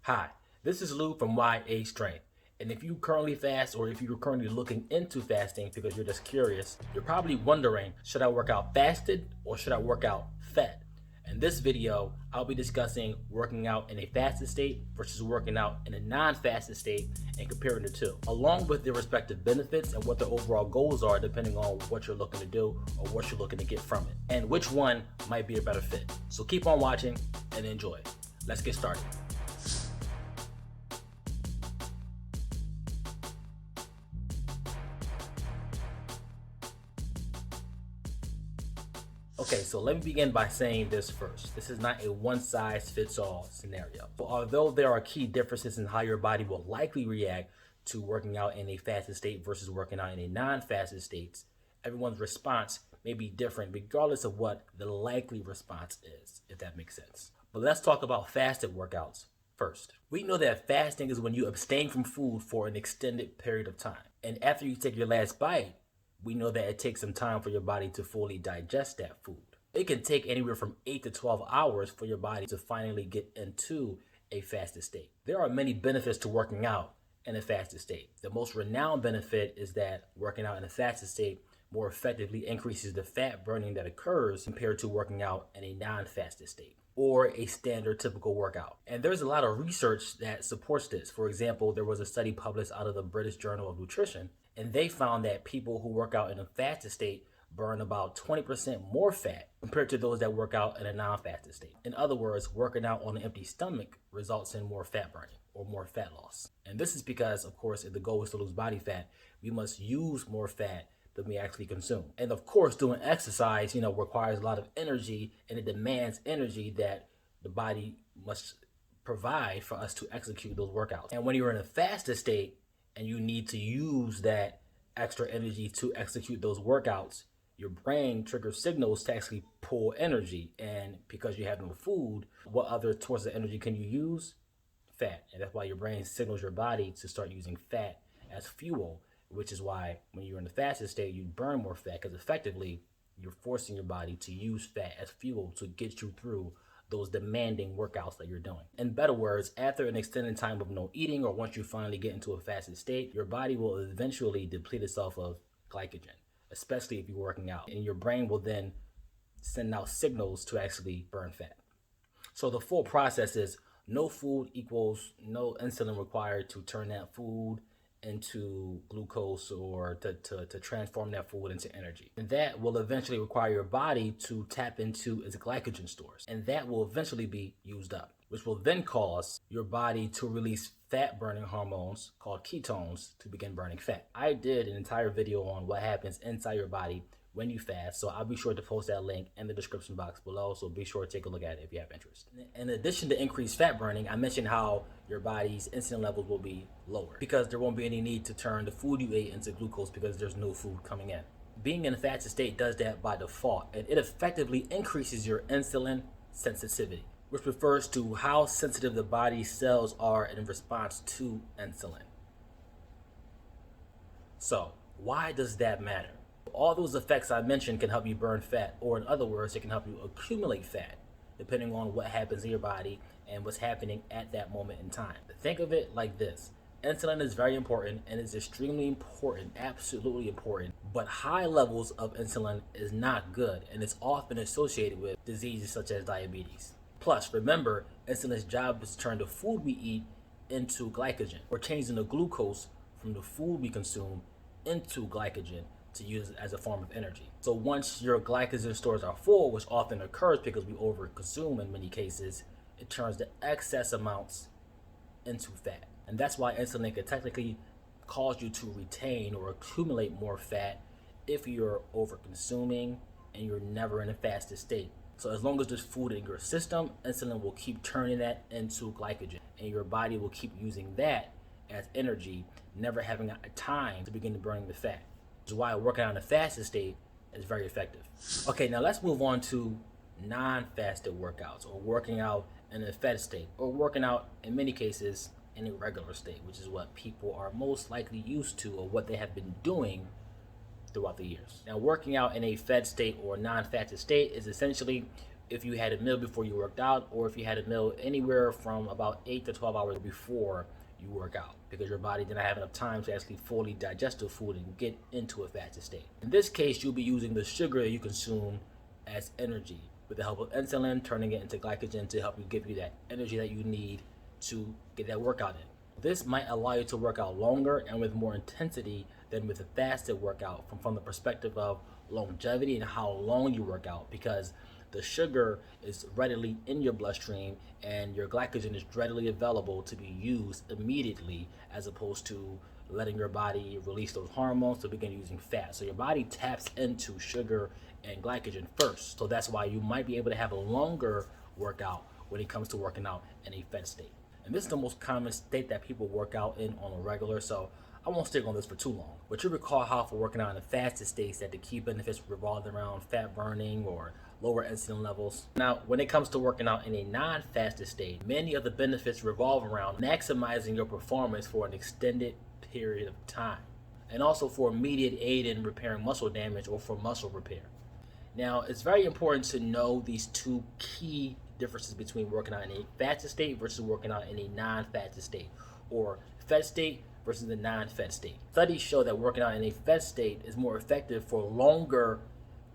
Hi, this is Lou from YAstrength. And if you currently fast or if you're currently looking into fasting because you're just curious, you're probably wondering, should I work out fasted or should I work out fed? In this video, I'll be discussing working out in a fasted state versus working out in a non-fasted state and comparing the two, along with their respective benefits and what the overall goals are depending on what you're looking to do or what you're looking to get from it, and which one might be a better fit. So keep on watching and enjoy. Let's get started. Okay, so let me begin by saying this first. This is not a one-size-fits-all scenario. So although there are key differences in how your body will likely react to working out in a fasted state versus working out in a non-fasted state, everyone's response may be different regardless of what the likely response is, if that makes sense. But let's talk about fasted workouts first. We know that fasting is when you abstain from food for an extended period of time. And after you take your last bite, we know that it takes some time for your body to fully digest that food. It can take anywhere from 8 to 12 hours for your body to finally get into a fasted state. There are many benefits to working out in a fasted state. The most renowned benefit is that working out in a fasted state more effectively increases the fat burning that occurs compared to working out in a non-fasted state or a standard typical workout. And there's a lot of research that supports this. For example, there was a study published out of the British Journal of Nutrition, and they found that people who work out in a fasted state burn about 20% more fat compared to those that work out in a non-fasted state. In other words, working out on an empty stomach results in more fat burning or more fat loss. And this is because, of course, if the goal is to lose body fat, we must use more fat than we actually consume. And of course, doing exercise, requires a lot of energy, and it demands energy that the body must provide for us to execute those workouts. And when you're in a fasted state and you need to use that extra energy to execute those workouts, your brain triggers signals to actually pull energy. And because you have no food, what other source of energy can you use? Fat. And that's why your brain signals your body to start using fat as fuel, which is why when you're in the fasted state, you burn more fat because effectively you're forcing your body to use fat as fuel to get you through those demanding workouts that you're doing. In better words, after an extended time of no eating, or once you finally get into a fasted state, your body will eventually deplete itself of glycogen, especially if you're working out. And your brain will then send out signals to actually burn fat. So the full process is no food equals no insulin required to turn that food into glucose or to transform that food into energy. And that will eventually require your body to tap into its glycogen stores. And that will eventually be used up, which will then cause your body to release fat burning hormones called ketones to begin burning fat. I did an entire video on what happens inside your body when you fast, so I'll be sure to post that link in the description box below, so be sure to take a look at it if you have interest. In addition to increased fat burning, I mentioned how your body's insulin levels will be lower because there won't be any need to turn the food you ate into glucose because there's no food coming in. Being in a fasted state does that by default, and it effectively increases your insulin sensitivity, which refers to how sensitive the body's cells are in response to insulin. So, why does that matter? All those effects I mentioned can help you burn fat, or in other words, it can help you accumulate fat, depending on what happens in your body and what's happening at that moment in time. Think of it like this. Insulin is very important and is extremely important, absolutely important, but high levels of insulin is not good, and it's often associated with diseases such as diabetes. Plus, remember, insulin's job is to turn the food we eat into glycogen, or changing the glucose from the food we consume into glycogen to use it as a form of energy. So once your glycogen stores are full, which often occurs because we overconsume in many cases, it turns the excess amounts into fat. And that's why insulin can technically cause you to retain or accumulate more fat if you're overconsuming and you're never in a fasted state. So as long as there's food in your system, insulin will keep turning that into glycogen, and your body will keep using that as energy, never having a time to begin to burn the fat. Which is why working out in a fasted state is very effective. Okay, now let's move on to non-fasted workouts, or working out in a fed state, or working out in many cases in a regular state, which is what people are most likely used to or what they have been doing throughout the years. Now, working out in a fed state or non-fasted state is essentially if you had a meal before you worked out, or if you had a meal anywhere from about 8 to 12 hours before you work out, because your body didn't have enough time to actually fully digest the food and get into a fasted state. In this case, you'll be using the sugar that you consume as energy with the help of insulin, turning it into glycogen to help you give you that energy that you need to get that workout in. This might allow you to work out longer and with more intensity than with a fasted workout from the perspective of longevity and how long you work out, because the sugar is readily in your bloodstream and your glycogen is readily available to be used immediately, as opposed to letting your body release those hormones to begin using fat. So your body taps into sugar and glycogen first. So that's why you might be able to have a longer workout when it comes to working out in a fed state. And this is the most common state that people work out in on a regular, so I won't stick on this for too long. But you recall how for working out in the fasted states that the key benefits revolved around fat burning or lower insulin levels. Now, when it comes to working out in a non-fasted state, many of the benefits revolve around maximizing your performance for an extended period of time, and also for immediate aid in repairing muscle damage or for muscle repair. Now, it's very important to know these two key differences between working out in a fasted state versus working out in a non-fasted state, or fed state versus the non-fed state. Studies show that working out in a fed state is more effective for longer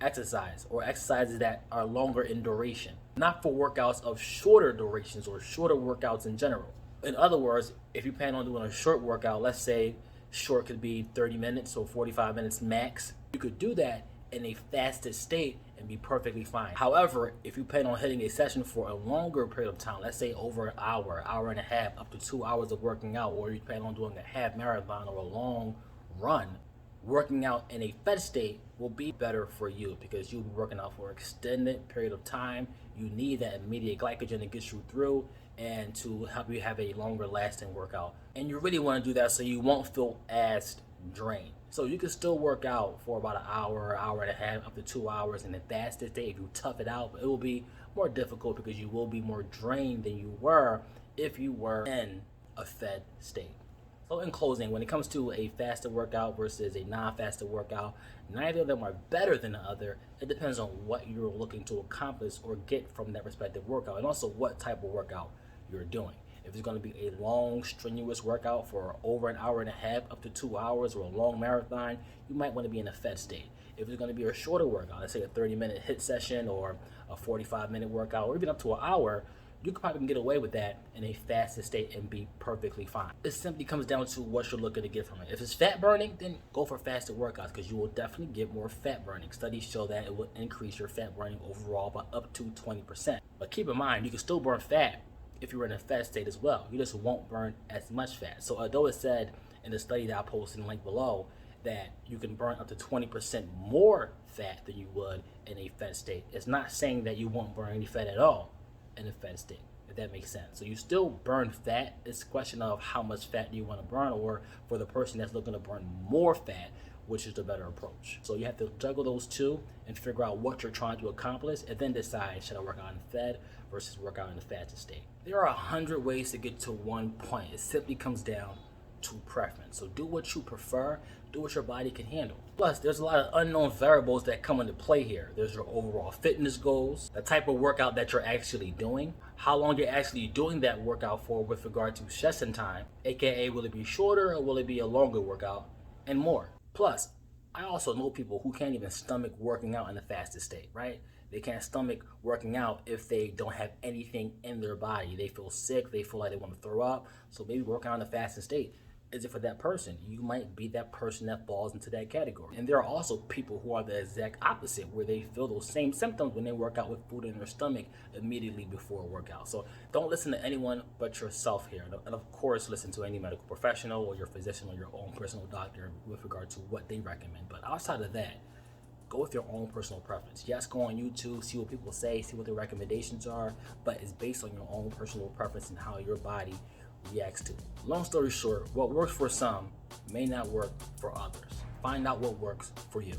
exercise, or exercises that are longer in duration, not for workouts of shorter durations or shorter workouts in general. In other words, if you plan on doing a short workout, let's say short could be 30 minutes or 45 minutes max, you could do that in a fasted state and be perfectly fine. However, if you plan on hitting a session for a longer period of time, let's say over an hour, hour and a half, up to 2 hours of working out, or you plan on doing a half marathon or a long run, working out in a fed state will be better for you, because you'll be working out for an extended period of time. You need that immediate glycogen to get you through and to help you have a longer lasting workout. And you really want to do that so you won't feel as drained. So you can still work out for about an hour, hour and a half, up to 2 hours in a fasted state if you tough it out, but it will be more difficult because you will be more drained than you were if you were in a fed state. So in closing, when it comes to a fasted workout versus a non-fasted workout, neither of them are better than the other. It depends on what you're looking to accomplish or get from that respective workout, and also what type of workout you're doing. If it's going to be a long, strenuous workout for over an hour and a half, up to 2 hours, or a long marathon, you might want to be in a fed state. If it's going to be a shorter workout, let's say a 30-minute HIIT session or a 45-minute workout, or even up to an hour, you could probably get away with that in a fasted state and be perfectly fine. It simply comes down to what you're looking to get from it. If it's fat burning, then go for fasted workouts, because you will definitely get more fat burning. Studies show that it will increase your fat burning overall by up to 20%. But keep in mind, you can still burn fat if you're in a fat state as well. You just won't burn as much fat. So although it said in the study that I posted in the link below that you can burn up to 20% more fat than you would in a fat state, it's not saying that you won't burn any fat at all in a fat state, if that makes sense. So you still burn fat. It's a question of how much fat do you want to burn, or for the person that's looking to burn more fat, which is the better approach. So you have to juggle those two and figure out what you're trying to accomplish, and then decide, should I work out in fed versus work out in the fasted state. There are 100 ways to get to one point. It simply comes down to preference. So do what you prefer, do what your body can handle. Plus, there's a lot of unknown variables that come into play here. There's your overall fitness goals, the type of workout that you're actually doing, how long you're actually doing that workout for with regard to session time, aka will it be shorter or will it be a longer workout, and more. Plus, I also know people who can't even stomach working out in the fasted state, right? They can't stomach working out if they don't have anything in their body. They feel sick, they feel like they want to throw up. So maybe working out in the fasted state isn't for that person. You might be that person that falls into that category. And there are also people who are the exact opposite, where they feel those same symptoms when they work out with food in their stomach immediately before a workout. So don't listen to anyone but yourself here. And of course, listen to any medical professional or your physician or your own personal doctor with regard to what they recommend. But outside of that, go with your own personal preference. Yes, go on YouTube, see what people say, see what their recommendations are, but it's based on your own personal preference and how your body reacts to it. Long story short, what works for some may not work for others. Find out what works for you.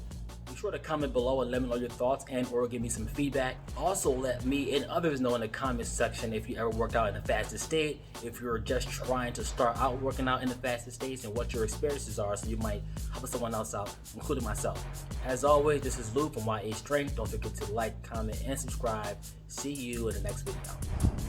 You sure to comment below and let me know your thoughts and or give me some feedback. Also, let me and others know in the comments section if you ever worked out in a fasted state, if you're just trying to start out working out in the fasted states, and what your experiences are, so you might help someone else out, including myself. As always, this is Lou from YAstrength. Don't forget to like, comment, and subscribe. See you in the next video.